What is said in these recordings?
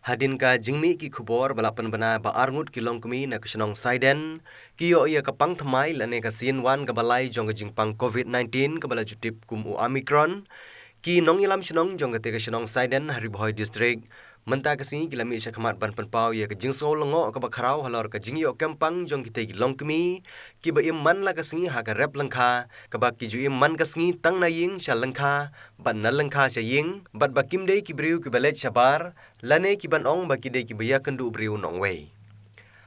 Hadin ka jingmi ki khubor balapan bana ba arngut ki longkmi na Shnong Saiden ki yo ia kapang thamai lane ka sin wan ka balai jong ka jingpang COVID-19 ka bala jutip kum Omicron ki nong ilam Shnong jong ka te ka Shnong Saiden hari bohoi district menta ka si kilami sya khamat ban panpau ia ka jingso longo ka bakhrau halor ka jingyo kampang jong ki te ki longkmi ki ba im man la ka singi ha ka rep langkha ka ba ki ju im man ka singi tang na ying sya langkha ban na langkha sya ying bat ba kim dei ki briu ki balet shabar lane ki ban ong ba ki dei ki baya kendu briu nong wei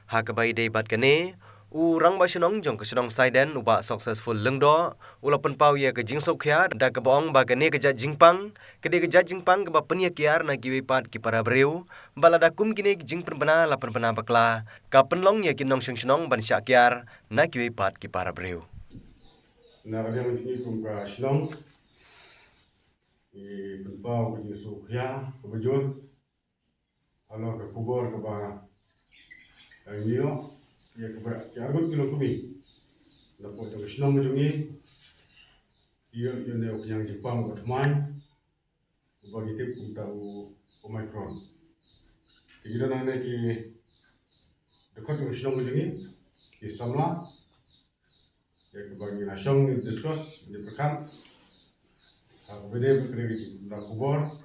ha ka bai dei bat kane u Rangbah Shnong jong ka Shnong Saiden uba successful lengdo ulapan pau ya ka jingsok khya da ka bong ba kane ka ja jingpang ka de ka ja jingpang ka ba penia kiar na ki pat ki para breu balada kum kine ki jingpynbna lapan bana bakla ka penlong ya ki Nongshongshnong ban sya kiar na ki pat ki para breu na ka yang tingi kum ka Shnong i penpau ka jingsok khya ka bajol alo ka kubor ka ba ngio ya ka ba argut kilo kumi na po ka Shnong ka jungi iyo ne ok yang jipang ka thmai ba gitip kum ta Omicron tingira na ne ki dekat ka Shnong ka jungi ki samla ya ka ba ngi na shong discuss di perkan bede berkredit na kubor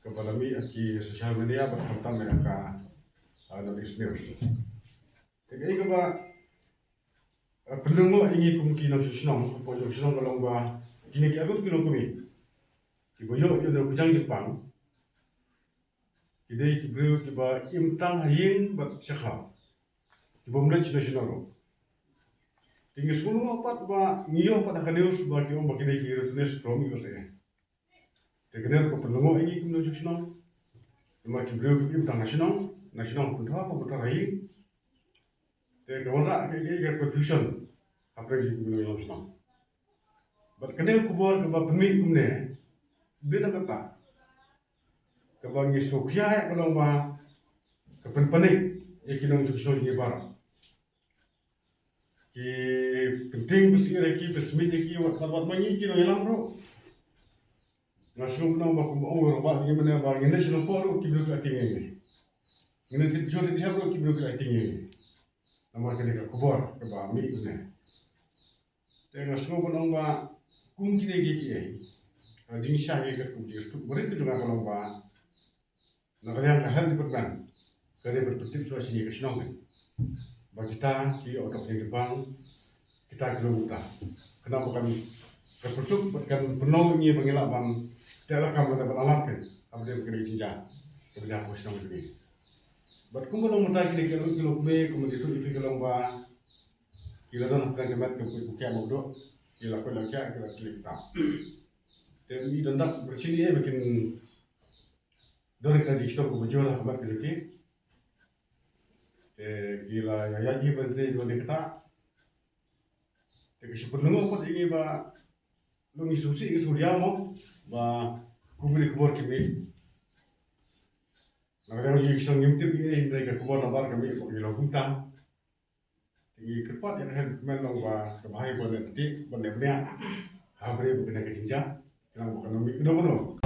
kebalami aki sosial media berkantam mereka notice news. Jadi keba Pynlyngngoh ingi kumki Nongshongshnong pojok Shnong kalong ba kini ki agut kilo kumi. Kiboyo yo do kujang Jepang. Kidai kibreu kiba imtang hayin bat syakha. Kibomlet Shnong. Tinggi sepuluh opat ba ngiyo pada kaneus ba ki om ba kidai ki returnes from USA. Tegener ko Pynlyngngoh ingi kum Nongshongshnong. Ima kibreu ki imtang nasional pun apa putar hayin. Te kawan ke confusion apa yang dibilang Shnong. Bat kenal kubor ke ba pemik kumne beda kata. Ke ba ngi sokya ya kalau ba ke penpenik ya kinong Shnong ni Baroh. Ki penting besi reki besmit ki wat mangi kinong ilang bro. Ngasung nang ba kum ong ba ngi mana ba ngi national poro ki bro ka tinggi. Ngi tit jor tit bro ki bro ka tinggi. Nama kene ka kubor ke ba mi kumne. Tengah semua orang ba kum kini gigi ai jing sha ye kat kum jistu beri ke juga kalau ba nak yang kahal di perban kare bertutip suasi ke Shnong ba kita ki otok yang Jepang kita kilo buta kenapa kami terpusuk kan penuh ini pengilapan tidak akan mendapat alat kan apa dia berkena cinta kepada aku Shnong ini bat kum belum mudah kini kilo me kemudian itu kalau ba kila don kan kemat ke bukia modo kila ko lakya kila klipta te mi don dak bersini bikin don kita di stop ko bujur hamat ke te kila ya ji bentri don kita te ke Pynlyngngoh pot ingi ba lungi susi ke surya mo ba kumri kubor kimi nagara ji Shnong ngimtip ye indra ke kubor nabar kami ko kilo kuntam tinggi kerpat yang hen melong ba ke bahaya boleh nanti boleh punya habre bukan ke jinja kenang ekonomi kedo